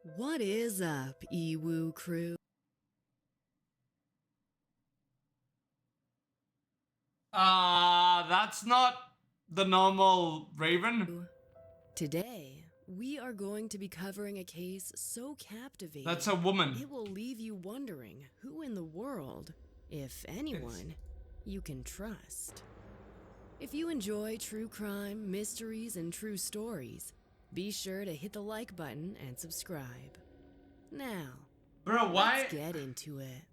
What is up, Ewoo crew? That's not the normal Raven. Today, we are going to be covering a case so captivating That's a woman. it will leave you wondering who in the world, if anyone, you can trust. If you enjoy true crime, mysteries, and true stories, be sure to hit the like button and subscribe. Now, Bro, why? let's get into it.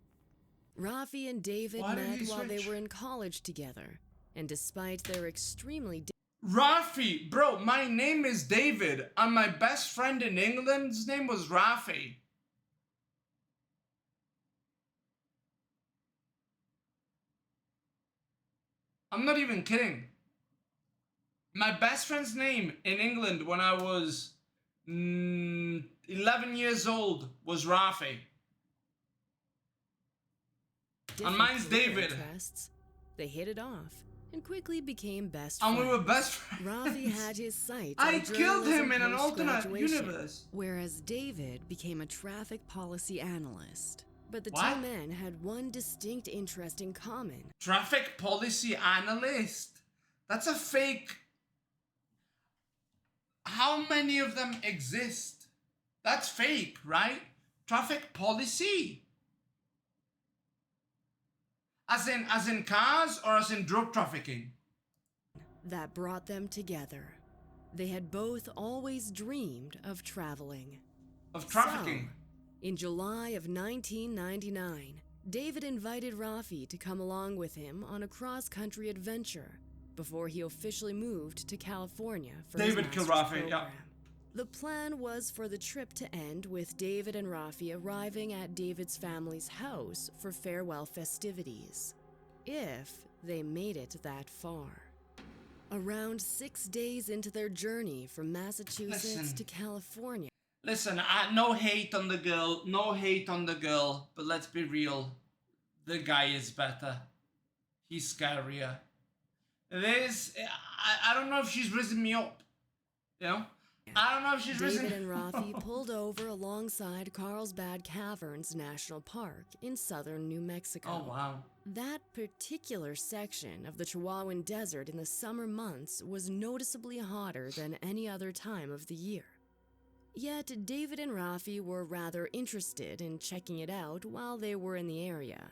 Rafi and David Why did met he while they switch? were in college together, and despite their extremely Rafi, bro, my name is David, and my best friend in England's name was Rafi. I'm not even kidding. My best friend's name in England when I was 11 years old was Rafi. And mine's David. interests, they hit it off and quickly became best And friends. we were best friends. Rafi had his sights I on killed him journalism in an alternate post-graduation, universe. whereas David became a traffic policy analyst. But the What? two men had one distinct interest in common. Traffic policy analyst. That's a fake. How many of them exist? That's fake, right? Traffic policy. As in cars or as in drug trafficking? That brought them together. They had both always dreamed of traveling. Of trafficking. So, in July of 1999, David invited Rafi to come along with him on a cross-country adventure before he officially moved to California for David his killed master's Rafi, yeah. program. The plan was for the trip to end with David and Rafi arriving at David's family's house for farewell festivities, if they made it that far. Around 6 days into their journey from Massachusetts Listen. to California, Listen, no hate on the girl, no hate on the girl, but let's be real. The guy is better. He's scarier. I don't know if she's risen me up. You know? I don't know if she's David risen. and Rafi pulled over alongside Carlsbad Caverns National Park in southern New Mexico. Oh, wow. That particular section of the Chihuahuan Desert in the summer months was noticeably hotter than any other time of the year. Yet David and Rafi were rather interested in checking it out while they were in the area.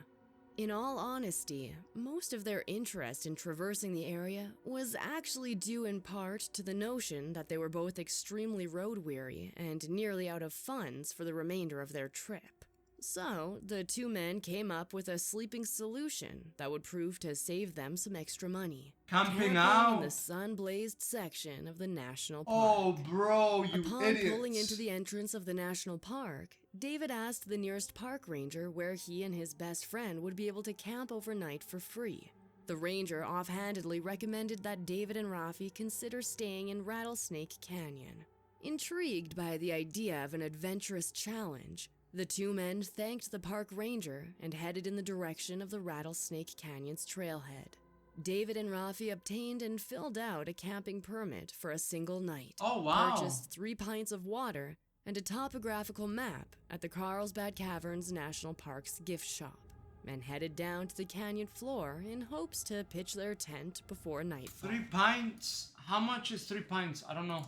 In all honesty, most of their interest in traversing the area was actually due in part to the notion that they were both extremely road-weary and nearly out of funds for the remainder of their trip. So, the two men came up with a sleeping solution that would prove to save them some extra money. Camping Camping out. in the sun-blazed section of the national park. Oh, bro, you Upon idiots. pulling into the entrance of the national park, David asked the nearest park ranger where he and his best friend would be able to camp overnight for free. The ranger offhandedly recommended that David and Rafi consider staying in Rattlesnake Canyon. Intrigued by the idea of an adventurous challenge, the two men thanked the park ranger and headed in the direction of the Rattlesnake Canyon's trailhead. David and Rafi obtained and filled out a camping permit for a single night. Oh, wow. Purchased 3 pints of water and a topographical map at the Carlsbad Caverns National Park's gift shop, and headed down to the canyon floor in hopes to pitch their tent before nightfall. 3 pints. How much is 3 pints? I don't know.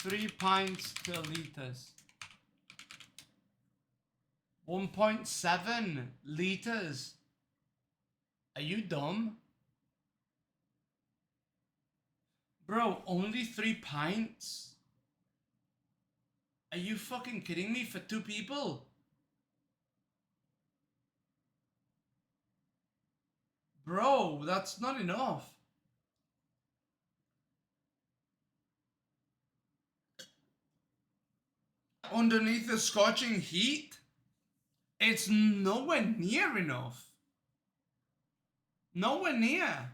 3 pints per liters. 1.7 liters. Are you dumb? Bro, only 3 pints? Are you fucking kidding me for 2 people? Bro, that's not enough. Underneath the scorching heat? It's nowhere near enough. Nowhere near.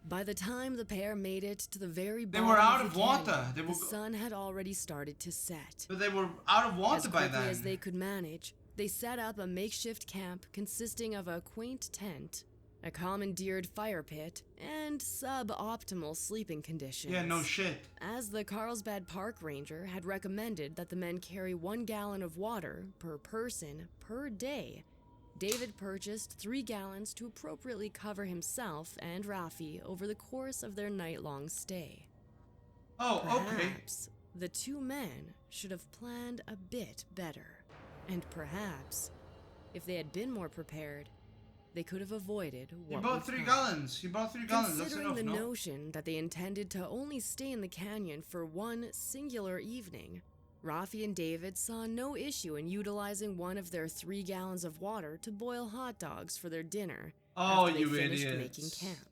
By the time the pair made it to the very They bottom were out the of water. canyon, They were the sun had already started to set. But they were out of water As by quickly then. as they could manage, they set up a makeshift camp consisting of a quaint tent, a commandeered fire pit, and suboptimal sleeping conditions. Yeah, no shit. As the Carlsbad Park Ranger had recommended that the men carry 1 gallon of water per person per day, David purchased 3 gallons to appropriately cover himself and Rafi over the course of their night-long stay. Oh, okay. Perhaps the two men should have planned a bit better, and perhaps, if they had been more prepared, they could have avoided what You bought would 3 come. gallons. You bought 3 gallons. That's Considering enough, the no? notion that they intended to only stay in the canyon for one singular evening, Rafi and David saw no issue in utilizing one of their 3 gallons of water to boil hot dogs for their dinner Oh, after they you finished idiots. making camp.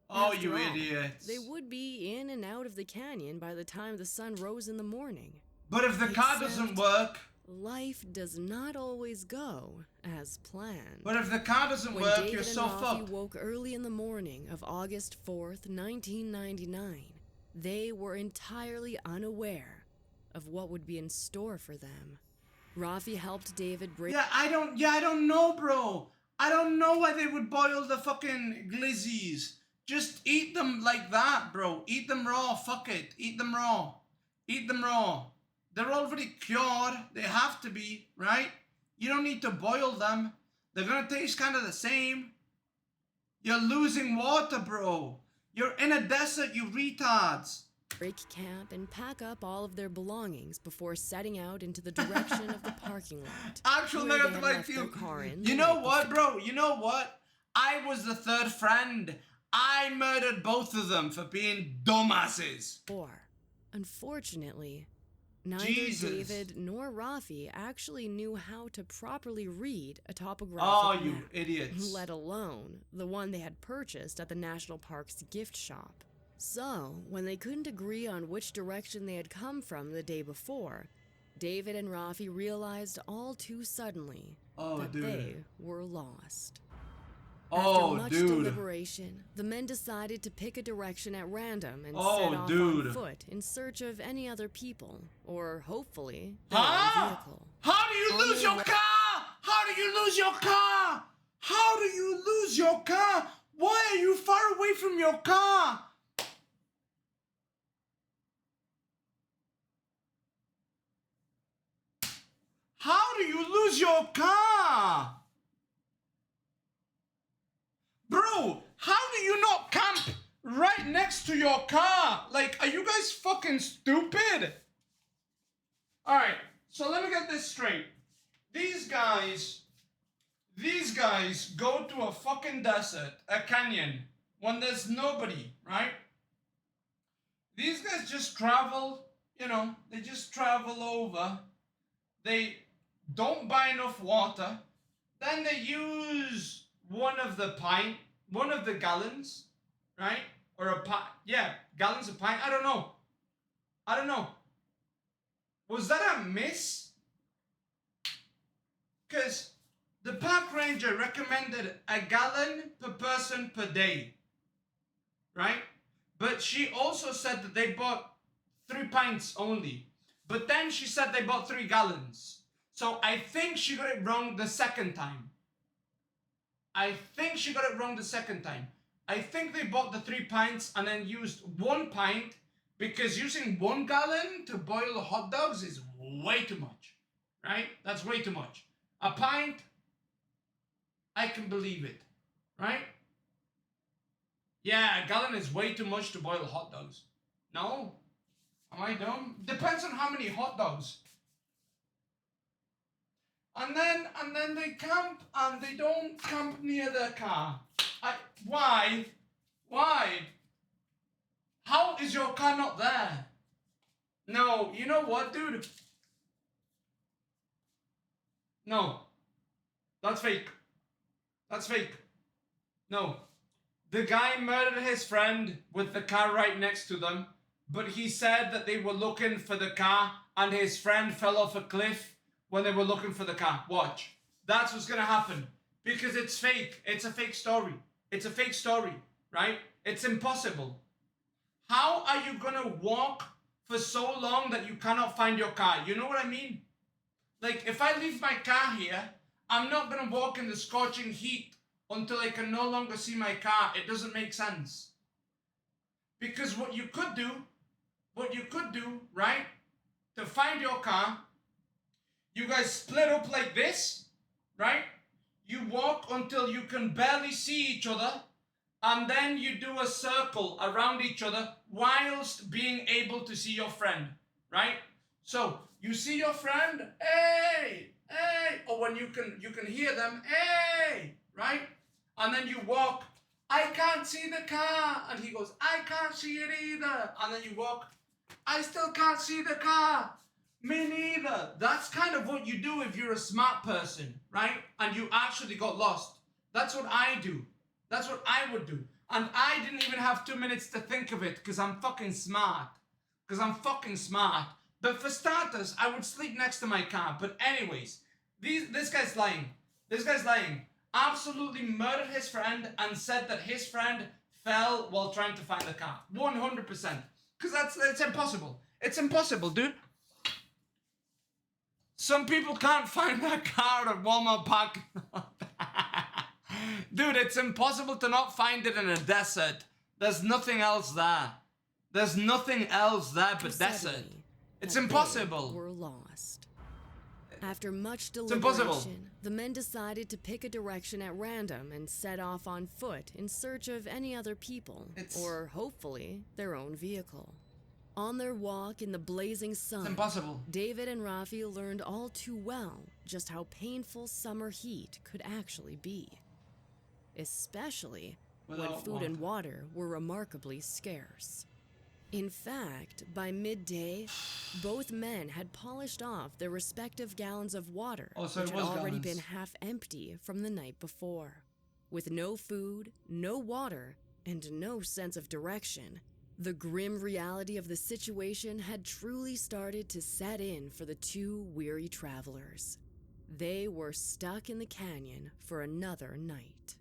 Oh, After you all, idiots. They would be in and out of the canyon by the time the sun rose in the morning. But if the car doesn't Except- work, Life does not always go as planned. but if the car doesn't When work, David you're and so Rafi fucked. woke early in the morning of August 4th, 1999, they were entirely unaware of what would be in store for them. Rafi helped David break... Yeah, I don't know, bro. I don't know why they would boil the fucking glizzies. Just eat them like that, bro. Eat them raw. Fuck it. Eat them raw. Eat them raw. They're already cured. They have to be, right? You don't need to boil them. They're gonna taste kind of the same. You're losing water, bro. You're in a desert, you retards. break camp and pack up all of their belongings before setting out into the direction of the parking lot. Actual where they negative had left their IQ. car in You the know night what, before. bro? You know what? I was the third friend. I murdered both of them for being dumbasses. Unfortunately, neither Jesus. David nor Rafi actually knew how to properly read a topographic Oh, map, you idiots. let alone the one they had purchased at the National Park's gift shop. So, when they couldn't agree on which direction they had come from the day before, David and Rafi realized all too suddenly Oh, that dude. they were lost. Oh, After much dude. deliberation, the men decided to pick a direction at random and Oh, set off dude. on foot in search of any other people, or hopefully, their Huh? own vehicle. How do you On lose their your way- car? How do you lose your car? How do you lose your car? Why are you far away from your car? How do you lose your car? Bro, how do you not camp right next to your car? Like, are you guys fucking stupid? Alright, so let me get this straight. These guys go to a fucking desert, a canyon, when there's nobody, right? These guys just travel, they just travel over. They don't buy enough water. Then they use one of the gallons, right? Or gallons of pint. I don't know. Was that a miss? Because the park ranger recommended a gallon per person per day, right? But she also said that they bought 3 pints only. But then she said they bought 3 gallons. So I think she got it wrong the second time. I think they bought the 3 pints and then used 1 pint, because using 1 gallon to boil hot dogs is way too much, right? That's way too much. A pint, I can believe it, right? Yeah, a gallon is way too much to boil hot dogs. No? Am I dumb? Depends on how many hot dogs. And then they camp, and they don't camp near their car. Why? How is your car not there? No, you know what, dude? No. That's fake. No. The guy murdered his friend with the car right next to them, but he said that they were looking for the car and his friend fell off a cliff when they were looking for the car. Watch. That's what's gonna happen. Because it's fake. It's a fake story. Right? It's impossible. How are you gonna walk for so long that you cannot find your car? You know what I mean? Like, if I leave my car here, I'm not gonna walk in the scorching heat until I can no longer see my car. It doesn't make sense. Because what you could do, right, to find your car, you guys split up like this, right? You walk until you can barely see each other, and then you do a circle around each other whilst being able to see your friend, right? So you see your friend, hey, hey, or when you can hear them, hey, right? And then you walk, I can't see the car, and he goes, I can't see it either. And then you walk, I still can't see the car. Me neither. That's kind of what you do if you're a smart person, right? And you actually got lost. That's what I do. That's what I would do. And I didn't even have 2 minutes to think of it because I'm fucking smart. But for starters, I would sleep next to my car. But anyways, this guy's lying. Absolutely murdered his friend and said that his friend fell while trying to find the car. 100%. Because it's impossible. It's impossible, dude. Some people can't find their car at Walmart parking lot. Dude, it's impossible to not find it in a desert. There's nothing else there. There's nothing else there but desert. It's impossible. Were lost. After much deliberation, the men decided to pick a direction at random and set off on foot in search of any other people, or hopefully their own vehicle. On their walk in the blazing sun, David and Rafi learned all too well just how painful summer heat could actually be. Especially when food and water were remarkably scarce. In fact, by midday, both men had polished off their respective gallons of water, which had already been half empty from the night before. With no food, no water, and no sense of direction, the grim reality of the situation had truly started to set in for the two weary travelers. They were stuck in the canyon for another night.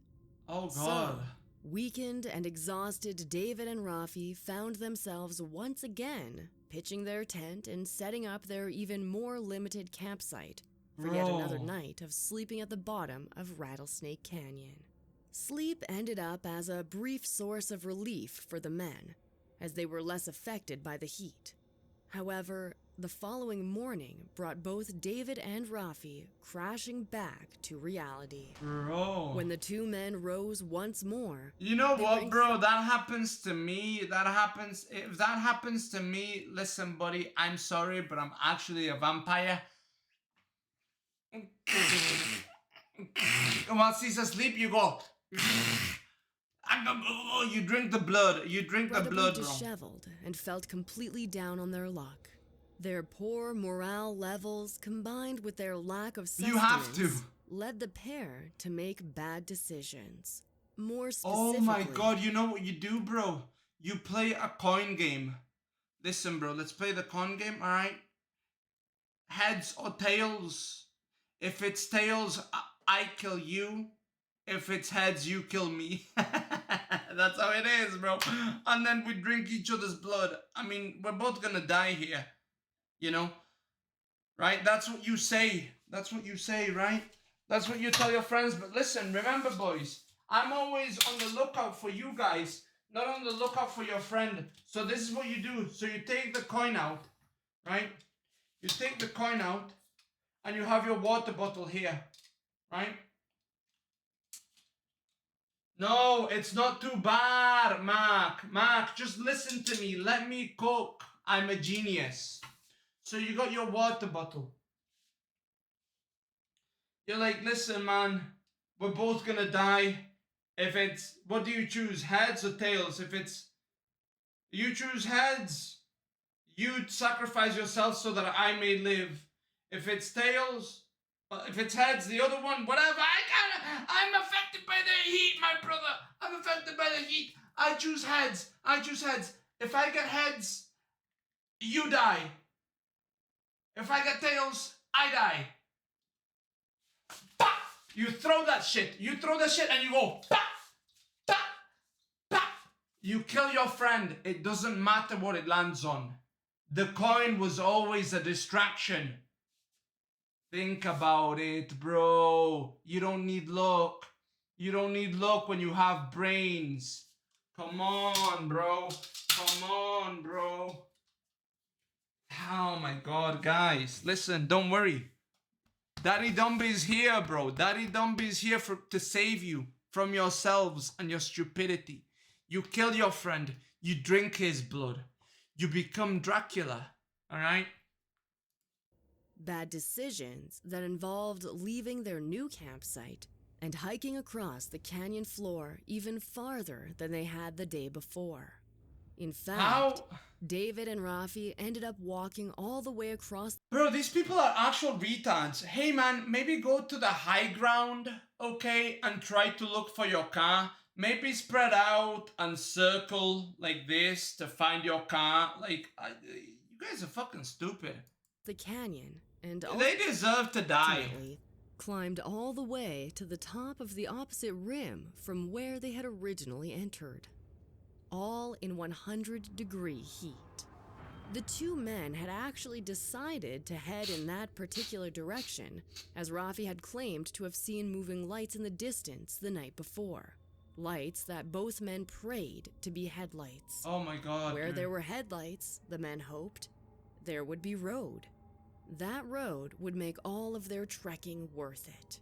Oh, God. So, weakened and exhausted, David and Rafi found themselves once again pitching their tent and setting up their even more limited campsite for yet another night of sleeping at the bottom of Rattlesnake Canyon. Sleep ended up as a brief source of relief for the men, as they were less affected by the heat. However, the following morning brought both David and Rafi crashing back to reality. Bro. When the two men rose once more... You know what, bro? That happens to me. If that happens to me, listen, buddy, I'm sorry, but I'm actually a vampire. Once he's asleep, you go... You drink the blood. You drink the blood, bro. Disheveled and felt completely down on their luck. Their poor morale levels, combined with their lack of sustenance, led the pair to make bad decisions. More specifically... Oh my God, you know what you do, bro? You play a coin game. Listen, bro, let's play the coin game, alright? Heads or tails? If it's tails, I kill you. If it's heads, you kill me. That's how it is, bro. And then we drink each other's blood. I mean, we're both gonna die here. You know? Right? That's what you say. That's what you say, right? That's what you tell your friends. But listen, remember, boys, I'm always on the lookout for you guys, not on the lookout for your friend. So this is what you do. So you take the coin out, right? You take the coin out, and you have your water bottle here, right? No, it's not too bad, Mark. Mark, just listen to me. Let me cook. I'm a genius. So you got your water bottle. You're like, listen, man, we're both gonna die. If it's, what do you choose, heads or tails? If it's, you choose heads, you sacrifice yourself so that I may live. If it's tails, if it's heads, the other one, whatever, I'm affected by the heat, my brother. I'm affected by the heat. I choose heads. If I get heads, you die. If I get tails, I die. Bah! You throw that shit and you go, bah! Bah! Bah! You kill your friend. It doesn't matter what it lands on. The coin was always a distraction. Think about it, bro. You don't need luck. You don't need luck when you have brains. Come on, bro. Come on, bro. Oh my god, guys. Listen, don't worry. MiniDonbeE is here, bro. MiniDonbeE is here to save you from yourselves and your stupidity. You kill your friend. You drink his blood. You become Dracula. Alright? Bad decisions that involved leaving their new campsite and hiking across the canyon floor even farther than they had the day before. In fact, David and Rafi ended up walking all the way across. Bro, these people are actual retards. Hey man, maybe go to the high ground, okay, and try to look for your car. Maybe spread out and circle like this to find your car. Like, you guys are fucking stupid. The canyon, and they deserve to die. Climbed all the way to the top of the opposite rim from where they had originally entered. All in 100-degree heat. The two men had actually decided to head in that particular direction, as Rafi had claimed to have seen moving lights in the distance the night before. Lights that both men prayed to be headlights. Oh my god. Where there were headlights, the men hoped, there would be road. That road would make all of their trekking worth it.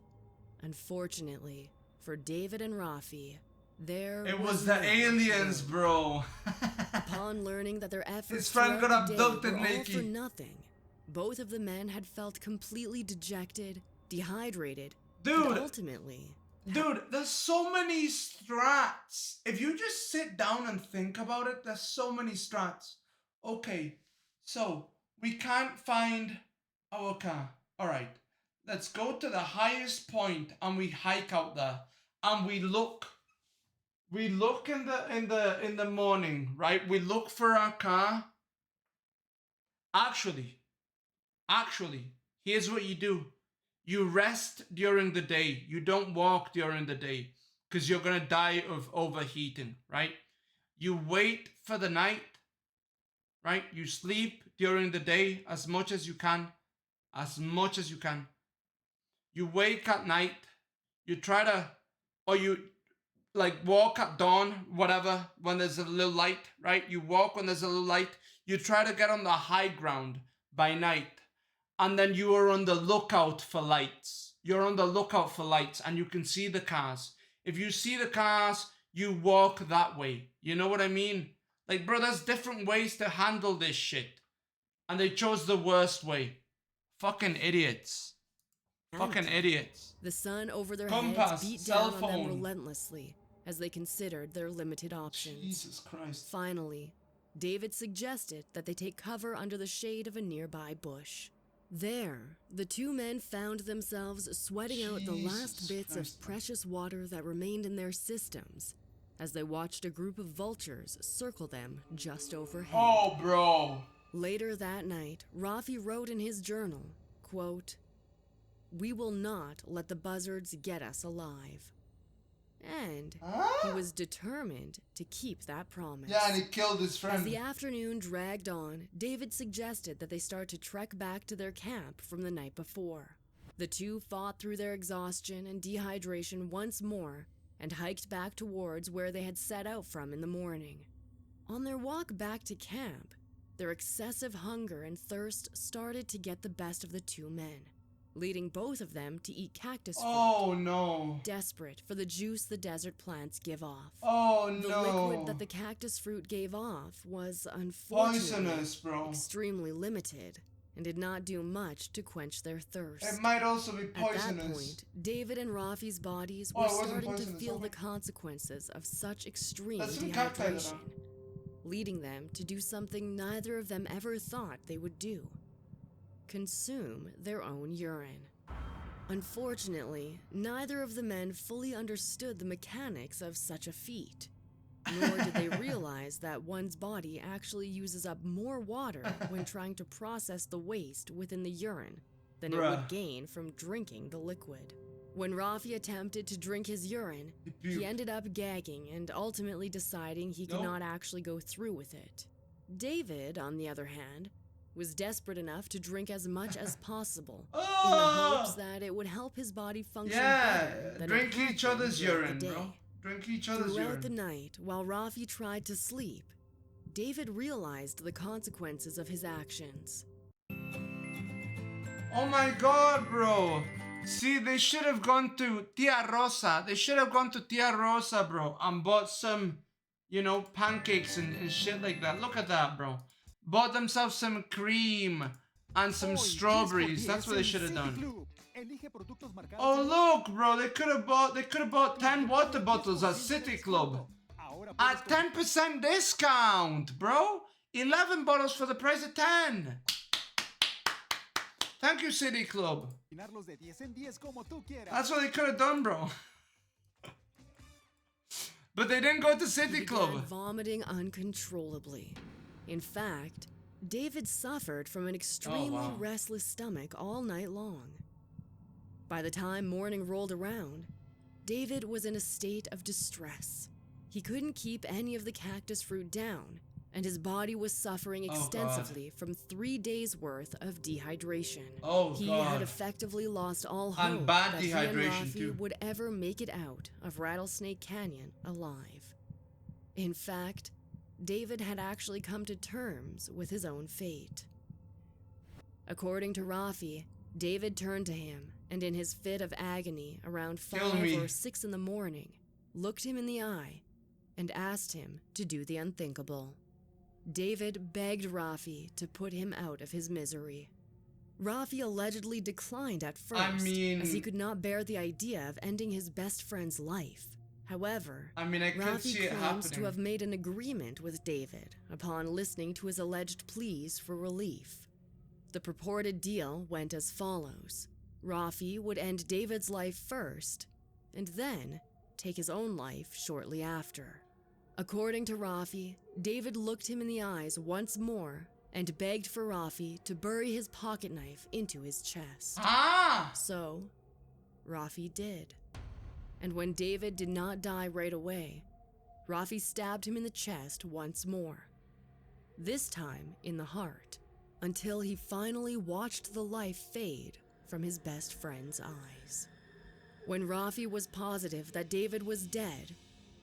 Unfortunately, for David and Rafi, it was the aliens, bro. Upon learning that their efforts his friend got abducted, were all Nikki. for nothing, both of the men had felt completely dejected, dehydrated, dude. And ultimately, dude, there's so many strats. If you just sit down and think about it, there's so many strats. Okay, so we can't find our car. All right, let's go to the highest point and we hike out there and we look. We look in the morning, right? We look for our car. Actually, here's what you do. You rest during the day. You don't walk during the day because you're going to die of overheating, right? You wait for the night, right? You sleep during the day as much as you can. You wake at night. You try to, or you like walk at dawn, whatever, when there's a little light, right? You walk when there's a little light. You try to get on the high ground by night. And then you are on the lookout for lights. You're on the lookout for lights and you can see the cars. If you see the cars, you walk that way. You know what I mean? Like, bro, there's different ways to handle this shit. And they chose the worst way. Fucking idiots. Fucking idiots. The sun over their heads beat down on them relentlessly as they considered their limited options. Jesus Christ. Finally, David suggested that they take cover under the shade of a nearby bush. There, the two men found themselves sweating out the last bits of precious water that remained in their systems as they watched a group of vultures circle them just overhead. Oh, bro. Later that night, Rafi wrote in his journal, quote, "We will not let the buzzards get us alive." And he was determined to keep that promise. Yeah, and he killed his friend. As the afternoon dragged on, David suggested that they start to trek back to their camp from the night before. The two fought through their exhaustion and dehydration once more and hiked back towards where they had set out from in the morning. On their walk back to camp, their excessive hunger and thirst started to get the best of the two men, leading both of them to eat cactus fruit. Oh no. Desperate for the juice the desert plants give off. Oh no. The liquid that the cactus fruit gave off was unfortunately poisonous, bro. Extremely limited and did not do much to quench their thirst. It might also be poisonous. At that point, David and Rafi's bodies were starting to feel the consequences of such extreme dehydration, leading them to do something neither of them ever thought they would do: consume their own urine. Unfortunately, neither of the men fully understood the mechanics of such a feat, nor did they realize that one's body actually uses up more water when trying to process the waste within the urine than it would gain from drinking the liquid. When Rafi attempted to drink his urine, he ended up gagging and ultimately deciding he could not actually go through with it. David, on the other hand, was desperate enough to drink as much as possible in the Oh! hopes that it would help his body function Yeah, better than drink it had each been other's during urine, the day. bro. Drink each other's Throughout the urine. night, while Rafi tried to sleep, David realized the consequences of his actions. Oh my god, bro. See, they should have gone to Tia Rosa. They should have gone to Tia Rosa, bro, and bought some, pancakes and shit like that. Look at that, bro. Bought themselves some cream and some strawberries. That's what they should have done. Oh look, bro, they could have bought 10 water bottles at City Club at 10% discount, bro. 11 bottles for the price of 10. Thank you, City Club. That's what they could have done, bro. But they didn't go to City He Club. began vomiting uncontrollably. In fact, David suffered from an extremely restless stomach all night long. By the time morning rolled around, David was in a state of distress. He couldn't keep any of the cactus fruit down, and his body was suffering extensively from 3 days' worth of dehydration. He had effectively lost all hope that he and Rafi would ever make it out of Rattlesnake Canyon alive. In fact, David had actually come to terms with his own fate. According to Rafi, David turned to him and in his fit of agony around 5 or 6 in the morning, looked him in the eye and asked him to do the unthinkable. David begged Rafi to put him out of his misery. Rafi allegedly declined at first, as he could not bear the idea of ending his best friend's life. However, Rafi claims to have made an agreement with David upon listening to his alleged pleas for relief. The purported deal went as follows. Rafi would end David's life first, and then take his own life shortly after. According to Rafi, David looked him in the eyes once more and begged for Rafi to bury his pocket knife into his chest. So, Rafi did. And when David did not die right away, Rafi stabbed him in the chest once more, this time in the heart, until he finally watched the life fade from his best friend's eyes. When Rafi was positive that David was dead,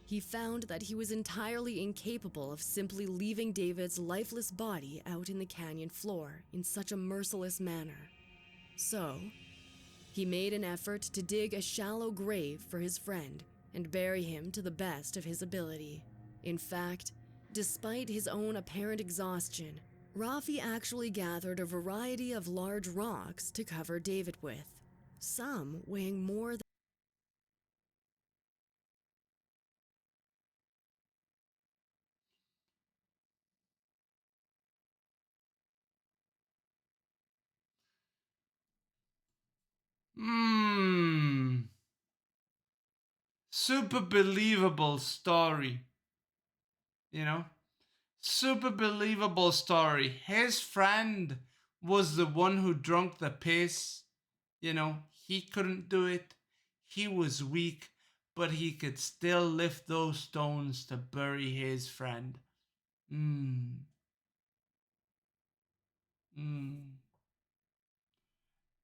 he found that he was entirely incapable of simply leaving David's lifeless body out in the canyon floor in such a merciless manner. So, he made an effort to dig a shallow grave for his friend and bury him to the best of his ability. In fact, despite his own apparent exhaustion, Rafi actually gathered a variety of large rocks to cover David with, some weighing more than Super believable story. Super believable story. His friend was the one who drunk the piss. He couldn't do it. He was weak, but he could still lift those stones to bury his friend.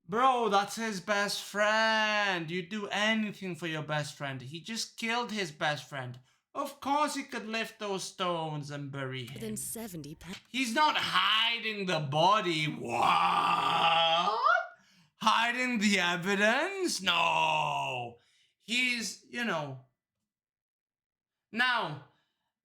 Bro, that's his best friend. You'd do anything for your best friend. He just killed his best friend. Of course he could lift those stones and bury him. than 70 pounds. He's not hiding the body. What? Hiding the evidence? No. He's,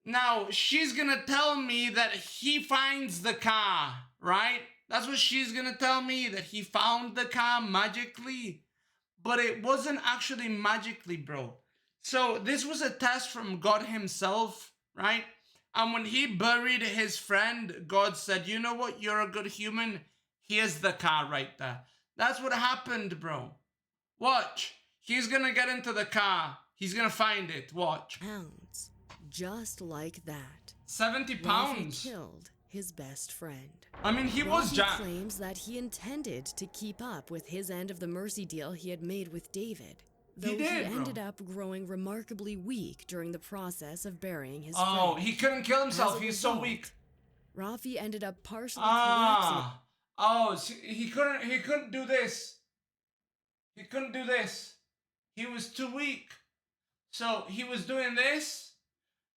Now, she's gonna tell me that he finds the car, right? That's what she's gonna tell me, that he found the car magically. But it wasn't actually magically, bro. So this was a test from God himself, right? And when he buried his friend, God said, you know what? You're a good human. Here's the car right there. That's what happened, bro. Watch. He's gonna get into the car. He's gonna find it. Watch. Pounds. Just like that. 70 pounds. Rafi killed his best friend. I mean, he was Rafi claims that he intended to keep up with his end of the mercy deal he had made with David, though he ended up growing remarkably weak during the process of burying his friend. Oh, he couldn't kill himself. He's so weak. Rafi ended up partially collapsing. Ah. Oh, so he couldn't do this. He couldn't do this. He was too weak. So he was doing this,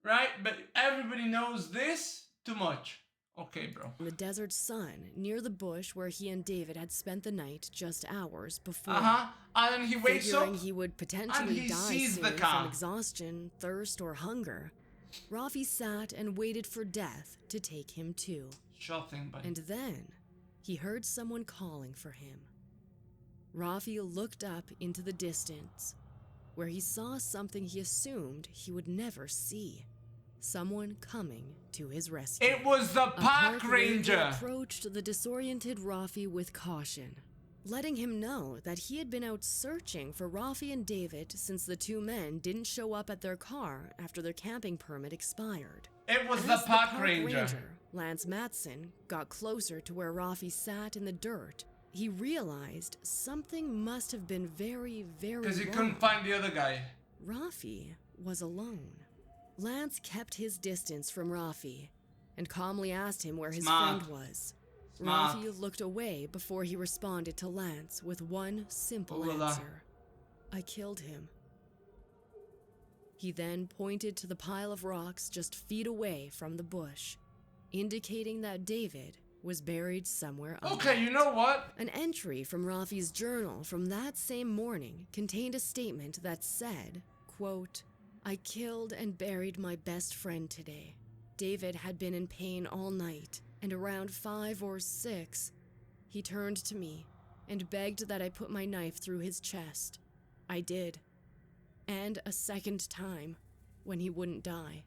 right? But everybody knows this too much. Okay, bro. In the desert sun near the bush where he and David had spent the night just hours before. And then he wakes up. Figuring he would potentially he die sees soon the car. from exhaustion, thirst, or hunger, Rafi sat and waited for death to take him too. Sure thing, buddy. And then he heard someone calling for him. Rafi looked up into the distance, where he saw something he assumed he would never see. Someone coming to his rescue. It was the A park ranger. Approached the disoriented Rafi with caution, letting him know that he had been out searching for Rafi and David since the two men didn't show up at their car after their camping permit expired. It was As the park ranger. Lance Matson, got closer to where Rafi sat in the dirt, he realized something must have been very, very Because he wrong. couldn't find the other guy. Rafi was alone. Lance kept his distance from Rafi and calmly asked him where his Smart. friend was. Smart. Rafi looked away before he responded to Lance with one simple Ola. answer. I killed him. He then pointed to the pile of rocks just feet away from the bush, indicating that David was buried somewhere else. Okay, you know what? An entry from Rafi's journal from that same morning contained a statement that said, quote, I killed and buried my best friend today. David had been in pain all night, and around 5 or 6, he turned to me and begged that I put my knife through his chest. I did. And a second time, when he wouldn't die.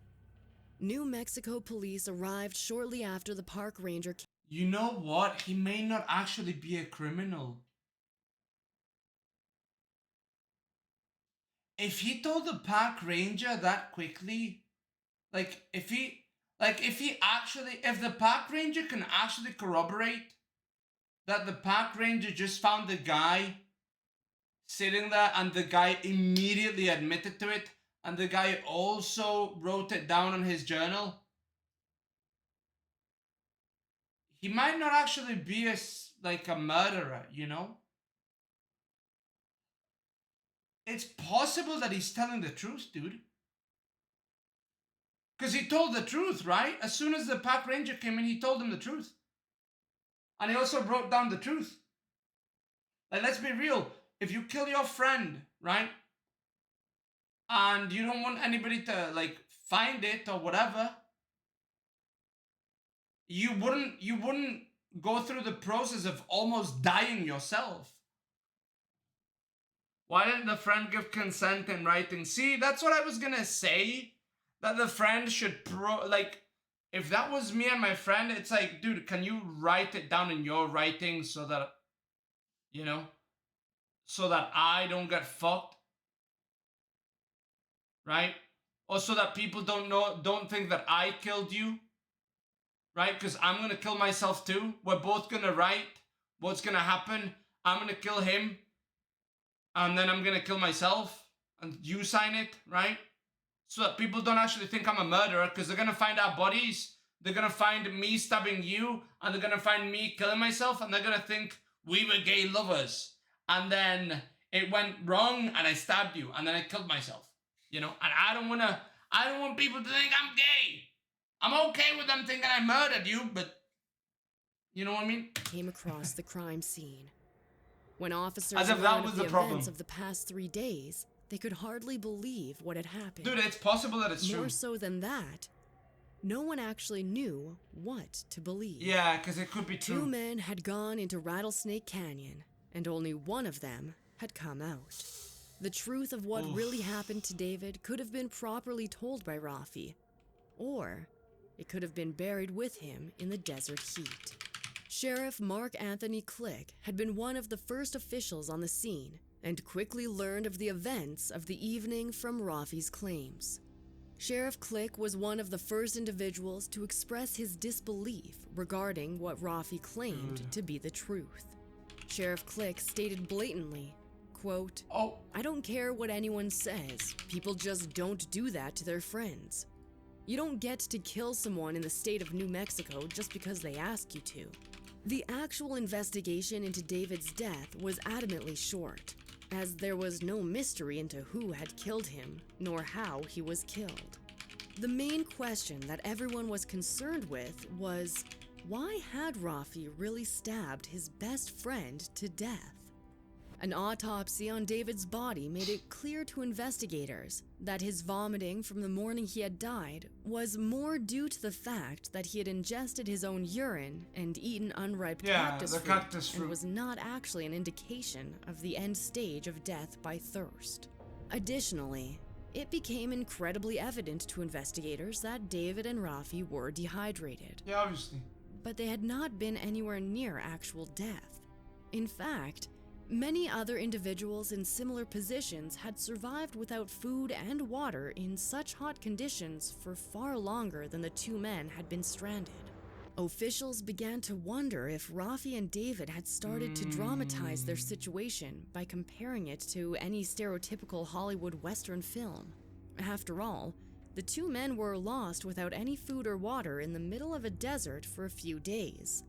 New Mexico police arrived shortly after the park ranger came. You know what? He may not actually be a criminal. If he told the park ranger that quickly, if the park ranger can actually corroborate that the park ranger just found the guy sitting there and the guy immediately admitted to it and the guy also wrote it down in his journal, he might not actually be a murderer, you know? It's possible that he's telling the truth, dude. Because he told the truth, right? As soon as the park ranger came in, he told him the truth. And he also wrote down the truth. Like, let's be real. If you kill your friend, right? And you don't want anybody to, find it or whatever, you wouldn't go through the process of almost dying yourself. Why didn't the friend give consent in writing? See, that's what I was gonna say. That the friend should if that was me and my friend, it's like, dude, can you write it down in your writing so that, so that I don't get fucked? Right? Or so that people don't think that I killed you. Right? Because I'm gonna kill myself too. We're both gonna write what's gonna happen. I'm gonna kill him. And then I'm gonna kill myself. And you sign it, right? So that people don't actually think I'm a murderer, because they're gonna find our bodies. They're gonna find me stabbing you. And they're gonna find me killing myself. And they're gonna think we were gay lovers. And then it went wrong and I stabbed you. And then I killed myself. And I don't want people to think I'm gay. I'm okay with them thinking I murdered you, but you know what I mean? Came across the crime scene. When officers As if that learned was of the the problem. events of the past 3 days, they could hardly believe what had happened. Dude, it's possible that it's true. More so than that, no one actually knew what to believe. Yeah, because it could be true. 2 men had gone into Rattlesnake Canyon, and only one of them had come out. The truth of what really happened to David could have been properly told by Rafi, or it could have been buried with him in the desert heat. Sheriff Mark Anthony Click had been one of the first officials on the scene and quickly learned of the events of the evening from Rafi's claims. Sheriff Click was one of the first individuals to express his disbelief regarding what Rafi claimed to be the truth. Sheriff Click stated blatantly, quote, I don't care what anyone says, people just don't do that to their friends. You don't get to kill someone in the state of New Mexico just because they ask you to. The actual investigation into David's death was adamantly short, as there was no mystery into who had killed him, nor how he was killed. The main question that everyone was concerned with was, why had Rafi really stabbed his best friend to death? An autopsy on David's body made it clear to investigators that his vomiting from the morning he had died was more due to the fact that he had ingested his own urine and eaten unripe cactus fruit, and was not actually an indication of the end stage of death by thirst. Additionally, it became incredibly evident to investigators that David and Rafi were dehydrated. Yeah, obviously. But they had not been anywhere near actual death. In fact, many other individuals in similar positions had survived without food and water in such hot conditions for far longer than the two men had been stranded. Officials began to wonder if Rafi and David had started to dramatize their situation by comparing it to any stereotypical Hollywood Western film. After all, the two men were lost without any food or water in the middle of a desert for a few days.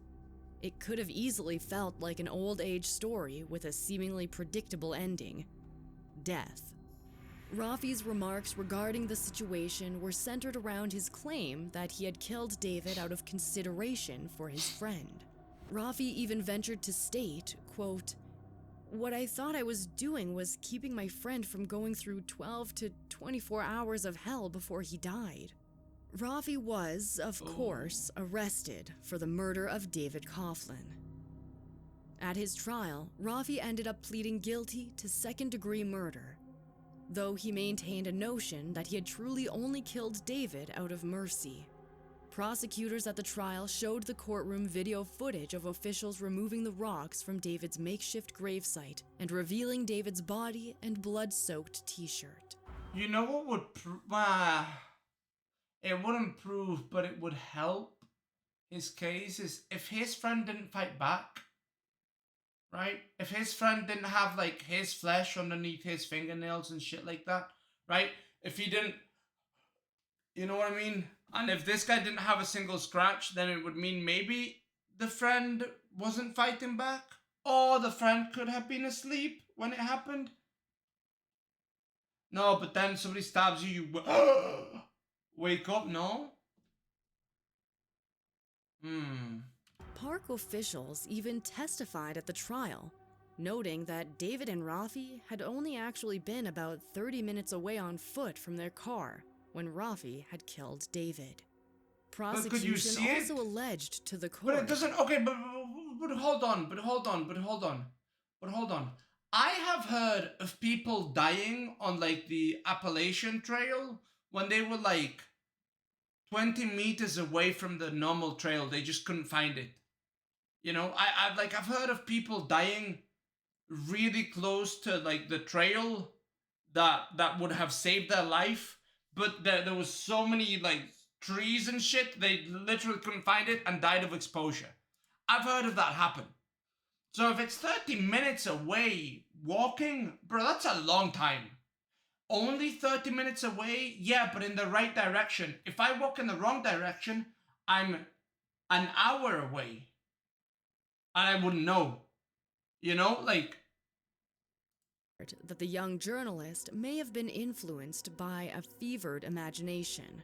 It could have easily felt like an old age story with a seemingly predictable ending: death. Rafi's remarks regarding the situation were centered around his claim that he had killed David out of consideration for his friend. Rafi even ventured to state, quote, "What I thought I was doing was keeping my friend from going through 12 to 24 hours of hell before he died." Rafi was, of course, arrested for the murder of David Coughlin. At his trial, Rafi ended up pleading guilty to second-degree murder, though he maintained a notion that he had truly only killed David out of mercy. Prosecutors at the trial showed the courtroom video footage of officials removing the rocks from David's makeshift gravesite and revealing David's body and blood-soaked t-shirt. You know what would it wouldn't prove, but it would help his case is if his friend didn't fight back, right? If his friend didn't have like his flesh underneath his fingernails and shit like that, right? If he didn't, you know what I mean? And if this guy didn't have a single scratch, then it would mean maybe the friend wasn't fighting back, or the friend could have been asleep when it happened. No, but then somebody stabs you, you wake up, no? Park officials even testified at the trial, noting that David and Rafi had only actually been about 30 minutes away on foot from their car when Rafi had killed David. Prosecution also alleged to the court. But it doesn't, okay, but hold on. I have heard of people dying on like the Appalachian Trail when they were like 20 meters away from the normal trail. They just couldn't find it. You know, I've heard of people dying really close to like the trail that would have saved their life, but there was so many like trees and shit, they literally couldn't find it and died of exposure. I've heard of that happen. So if it's 30 minutes away walking, bro, that's a long time. Only 30 minutes away? Yeah, but in the right direction. If I walk in the wrong direction, I'm an hour away. And I wouldn't know. You know, like... that the young journalist may have been influenced by a fevered imagination.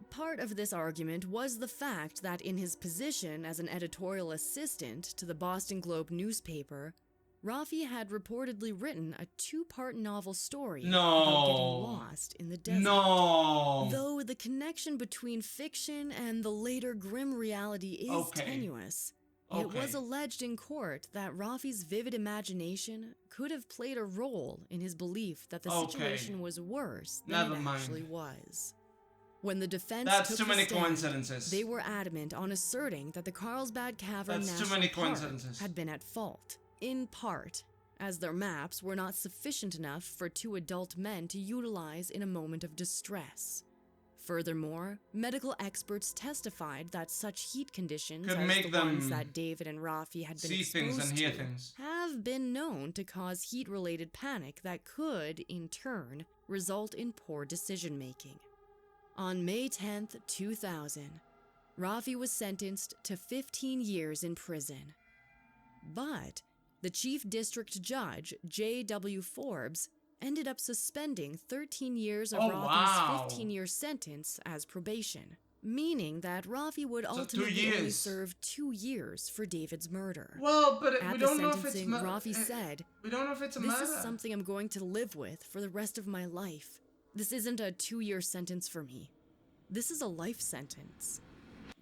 Part of this argument was the fact that in his position as an editorial assistant to the Boston Globe newspaper, Rafi had reportedly written a 2-part novel story about getting lost in the desert. Though the connection between fiction and the later grim reality is tenuous, it was alleged in court that Rafi's vivid imagination could have played a role in his belief that the situation was worse than it actually was. When the defense took the stand, they were adamant on asserting that the Carlsbad Cavern National Park had been at fault, in part, as their maps were not sufficient enough for 2 adult men to utilize in a moment of distress. Furthermore, medical experts testified that such heat conditions as the ones that David and Rafi had been exposed to have been known to cause heat-related panic that could, in turn, result in poor decision-making. On May 10th, 2000, Rafi was sentenced to 15 years in prison. But the chief district judge, J.W. Forbes, ended up suspending 13 years of Oh, Rafi's wow. 15-year sentence as probation, meaning that Rafi would So 2 ultimately only years. serve 2 years for David's murder. Well, but At we the don't know if it's sentencing, Rafi said, we don't know if it's a "This murder. is something I'm going to live with for the rest of my life. This isn't a 2-year sentence for me. This is a life sentence."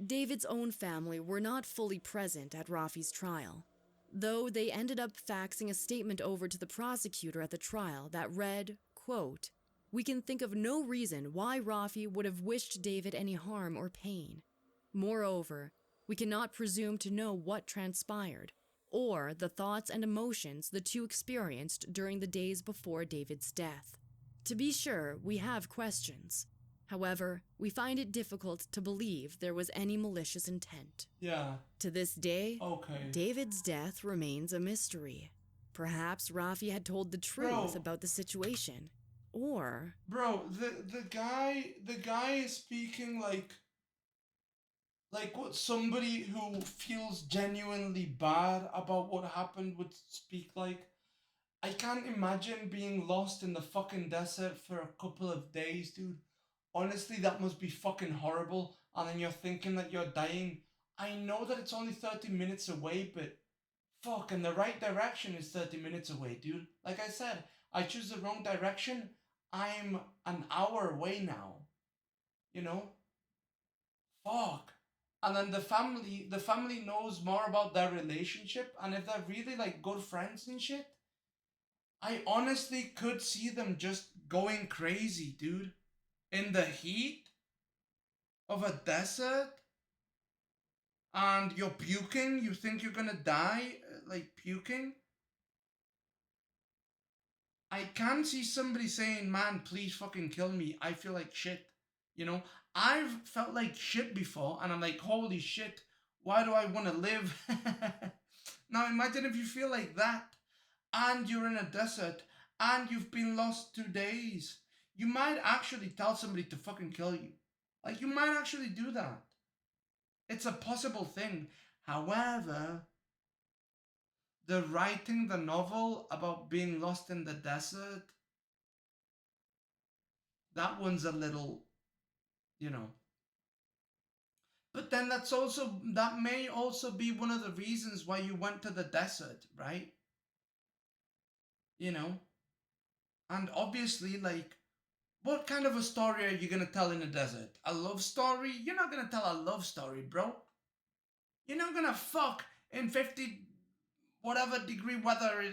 David's own family were not fully present at Rafi's trial, though they ended up faxing a statement over to the prosecutor at the trial that read, quote, "We can think of no reason why Rafi would have wished David any harm or pain. Moreover, we cannot presume to know what transpired, or the thoughts and emotions the two experienced during the days before David's death. To be sure, we have questions. However, we find it difficult to believe there was any malicious intent." Yeah. To this day, Okay. David's death remains a mystery. Perhaps Rafi had told the truth about the situation, or... Bro, the guy is speaking like what somebody who feels genuinely bad about what happened would speak like. I can't imagine being lost in the fucking desert for a couple of days, dude. Honestly, that must be fucking horrible. And then you're thinking that you're dying. I know that it's only 30 minutes away, but fuck, and the right direction is 30 minutes away, dude. Like I said, I choose the wrong direction. I'm an hour away now. You know? Fuck. And then the family knows more about their relationship, and if they're really like good friends and shit, I honestly could see them just going crazy, dude. In the heat of a desert, and you're puking, you think you're gonna die, like puking. I can see somebody saying, "Man, please fucking kill me. I feel like shit." You know, I've felt like shit before, and I'm like, holy shit, why do I want to live? Now imagine if you feel like that, and you're in a desert, and you've been lost 2 days. You might actually tell somebody to fucking kill you. Like, you might actually do that. It's a possible thing. However, the writing the novel about being lost in the desert, that one's a little, you know. But then that may also be one of the reasons why you went to the desert, right? You know? And obviously, like, what kind of a story are you gonna tell in the desert? A love story? You're not gonna tell a love story, bro. You're not gonna fuck in 50 whatever degree weather,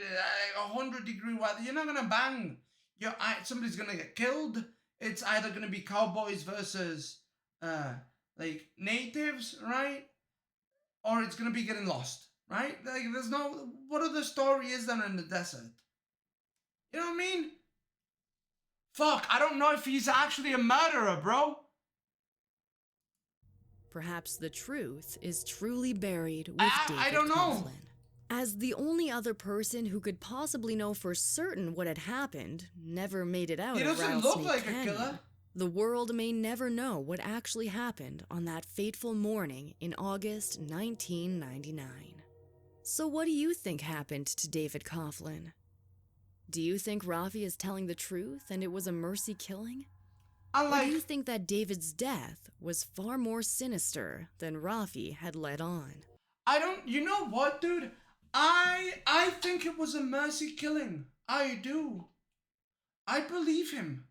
100-degree weather. You're not gonna bang. Somebody's gonna get killed. It's either gonna be cowboys versus like natives, right? Or it's gonna be getting lost, right? Like, there's no, what other story is there in the desert? You know what I mean? Fuck, I don't know if he's actually a murderer, bro. Perhaps the truth is truly buried with David I don't know. Coughlin. As the only other person who could possibly know for certain what had happened never made it out He of doesn't look Rattlesnake like Canyon, a killer. the world may never know what actually happened on that fateful morning in August 1999. So what do you think happened to David Coughlin? Do you think Rafi is telling the truth and it was a mercy killing? Or do you think that David's death was far more sinister than Rafi had let on? You know what, dude? I think it was a mercy killing. I do. I believe him.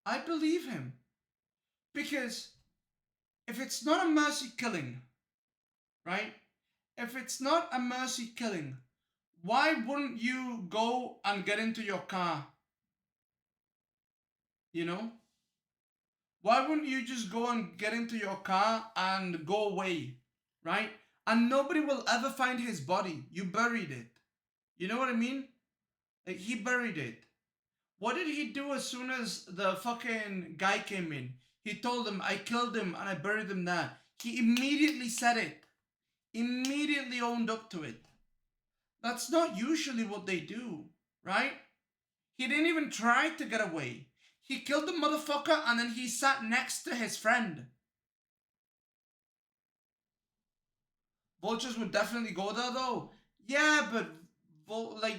I believe him. Because if it's not a mercy killing, right? If it's not a mercy killing, why wouldn't you go and get into your car? You know? Why wouldn't you just go and get into your car and go away, right? And nobody will ever find his body. You buried it. You know what I mean? Like, he buried it. What did he do as soon as the fucking guy came in? He told him, "I killed him and I buried him there." He immediately said it. Immediately owned up to it. That's not usually what they do, right? He didn't even try to get away. He killed the motherfucker and then he sat next to his friend. Vultures would definitely go there though. Yeah, but like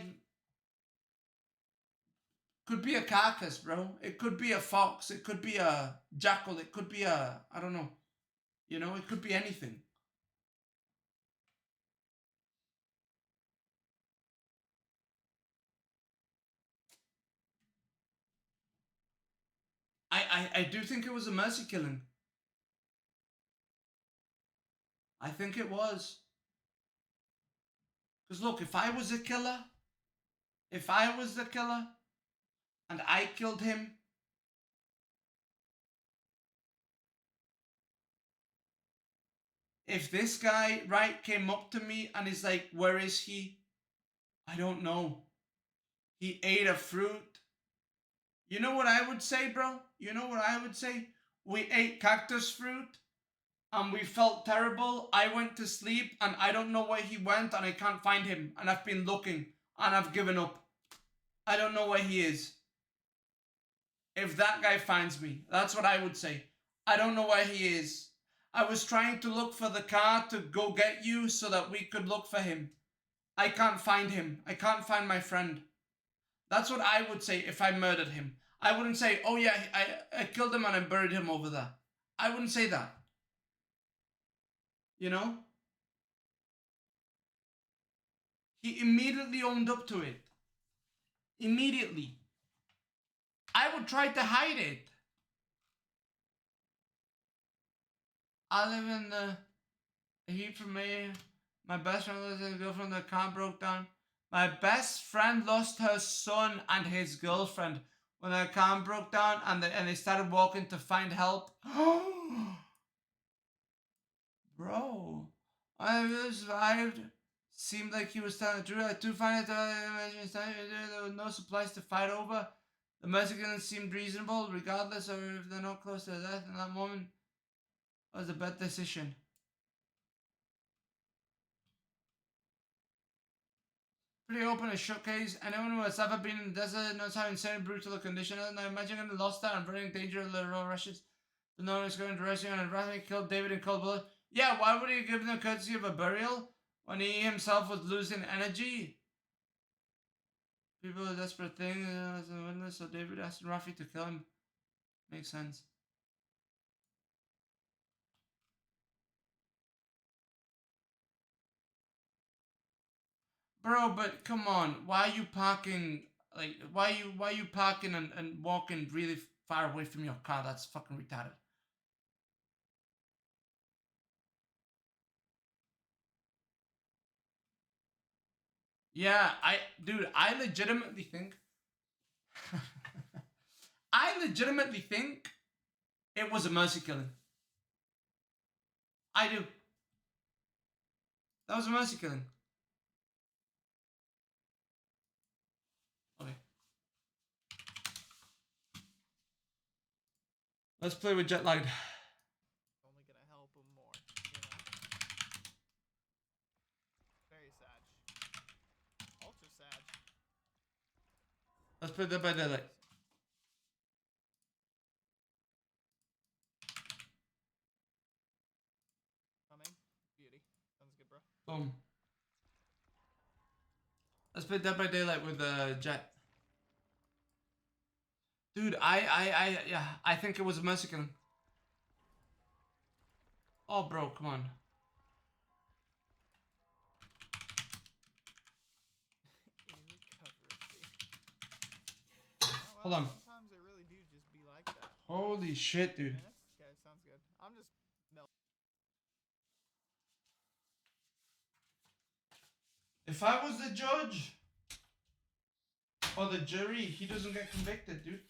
could be a carcass, bro. It could be a fox. It could be a jackal. It could be a I don't know. You know, it could be anything. I do think it was a mercy killing. I think it was. Because look, if I was a killer, if I was the killer and I killed him, if this guy, right, came up to me and is like, where is he? I don't know. He ate a fruit. You know what I would say, bro? You know what I would say? We ate cactus fruit and we felt terrible. I went to sleep and I don't know where he went and I can't find him. And I've been looking and I've given up. I don't know where he is. If that guy finds me, that's what I would say. I don't know where he is. I was trying to look for the car to go get you so that we could look for him. I can't find him. I can't find my friend. That's what I would say if I murdered him. I wouldn't say, oh yeah, I killed him and I buried him over there. I wouldn't say that. You know? He immediately owned up to it. Immediately. I would try to hide it. I live in the heat from me. My best friend lost his girlfriend. The car broke down. My best friend lost her son and his girlfriend when the car broke down and they started walking to find help. Bro, I really survived. Seemed like he was telling the truth. I do find it there were no supplies to fight over. The Mexicans seemed reasonable, regardless of if they're not close to death in that moment. It was a bad decision. Pretty open and showcase. Anyone who has ever been in the desert knows how insane and brutal the condition is. Now imagine getting lost there and very in danger of the road rushes. The no one is going to rescue and Rather killed David in cold blood. Yeah, why would he give them the courtesy of a burial when he himself was losing energy? People are desperate thing as a witness, so David asked Rafi to kill him. Makes sense. Bro, but come on, why are you parking? Like, why are you parking and walking really far away from your car? That's fucking retarded. Yeah, dude, I legitimately think, I legitimately think it was a mercy killing. I do. That was a mercy killing. Okay. Let's play with jet lagged. Only gonna help him more, Very sad. Ultra sad. Let's play Dead by Daylight. Coming. Beauty. Sounds good, bro. Boom. Let's play Dead by Daylight with Jet. Dude, yeah, I think it was a mercy killing. Oh, bro, come on. Hold on. Sometimes they really do just be like that. Holy shit, dude. Okay, sounds good. I'm just If I was the judge or the jury, he doesn't get convicted, dude.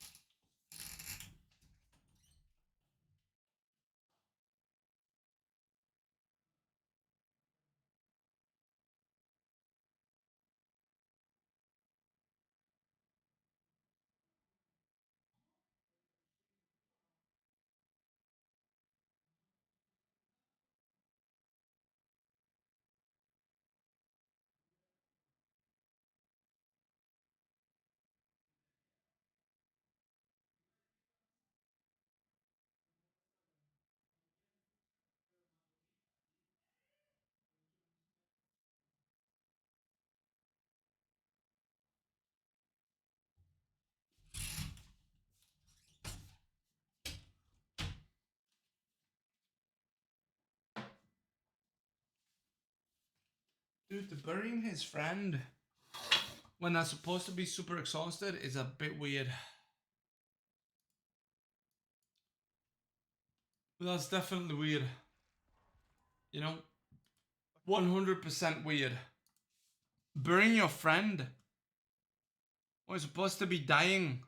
Dude, the burying his friend when they're supposed to be super exhausted is a bit weird. But that's definitely weird. You know? 100% weird. Burying your friend when you're supposed to be dying.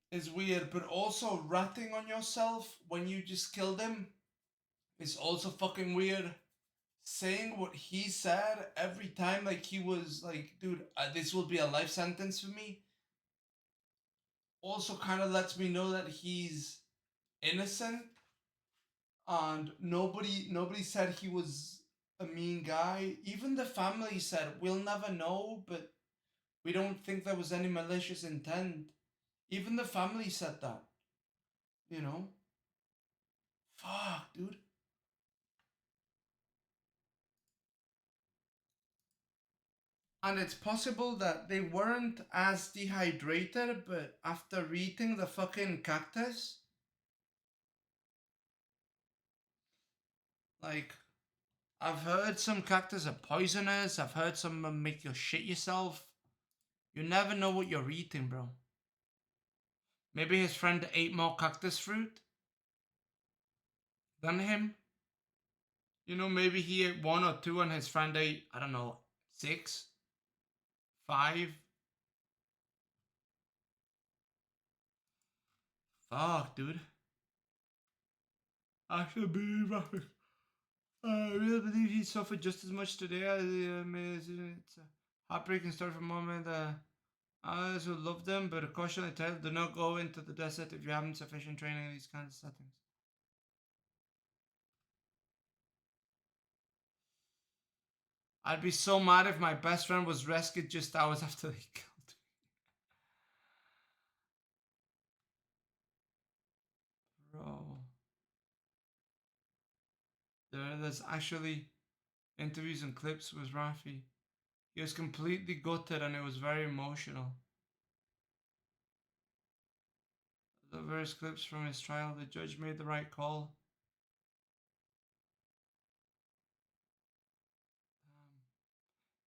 Is weird, but also ratting on yourself when you just killed him is also fucking weird. Saying what he said every time, like he was like, dude, this will be a life sentence for me, also kind of lets me know that he's innocent, and nobody said he was a mean guy. Even the family said, we'll never know, but we don't think there was any malicious intent. Even the family said that, you know? Fuck, dude. And it's possible that they weren't as dehydrated, but after eating the fucking cactus, like, I've heard some cactus are poisonous. I've heard some of them make you shit yourself. You never know what you're eating, bro. Maybe his friend ate more cactus fruit than him. You know, maybe he ate 1 or 2 and his friend ate, I don't know, 6, 5. Fuck, dude. I should be rapping. I really believe he suffered just as much today as it's a heartbreaking story for a moment. Others who love them, but a cautionary tale: do not go into the desert if you haven't sufficient training in these kinds of settings. I'd be so mad if my best friend was rescued just hours after they killed me. Bro. There's actually interviews and clips with Rafi. He was completely gutted and it was very emotional. The various clips from his trial, the judge made the right call.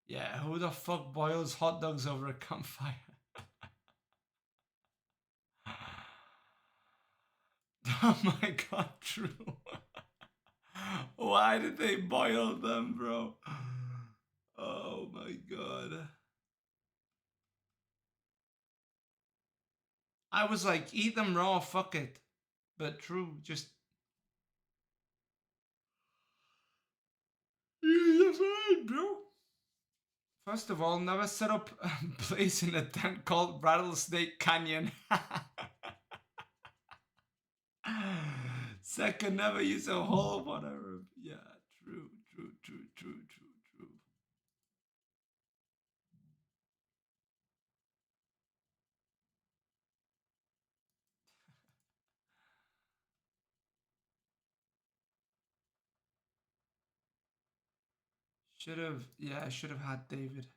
Yeah, who the fuck boils hot dogs over a campfire? Oh my god, true. Why did they boil them, bro? Oh my god. I was like, eat them raw, fuck it. But true, just... You're fine, bro. First of all, never set up a place in a tent called Rattlesnake Canyon. Second, never use a whole whatever. Yeah, true. I should have had David.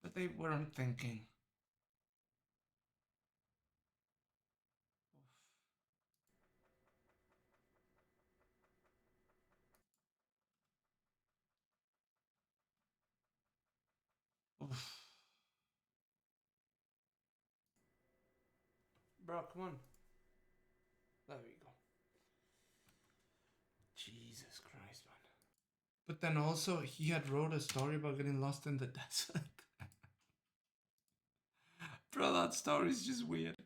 But they weren't thinking. Oof. Bro, come on. There we go. Jesus Christ, man. But then also, he had wrote a story about getting lost in the desert. Bro, that story is just weird.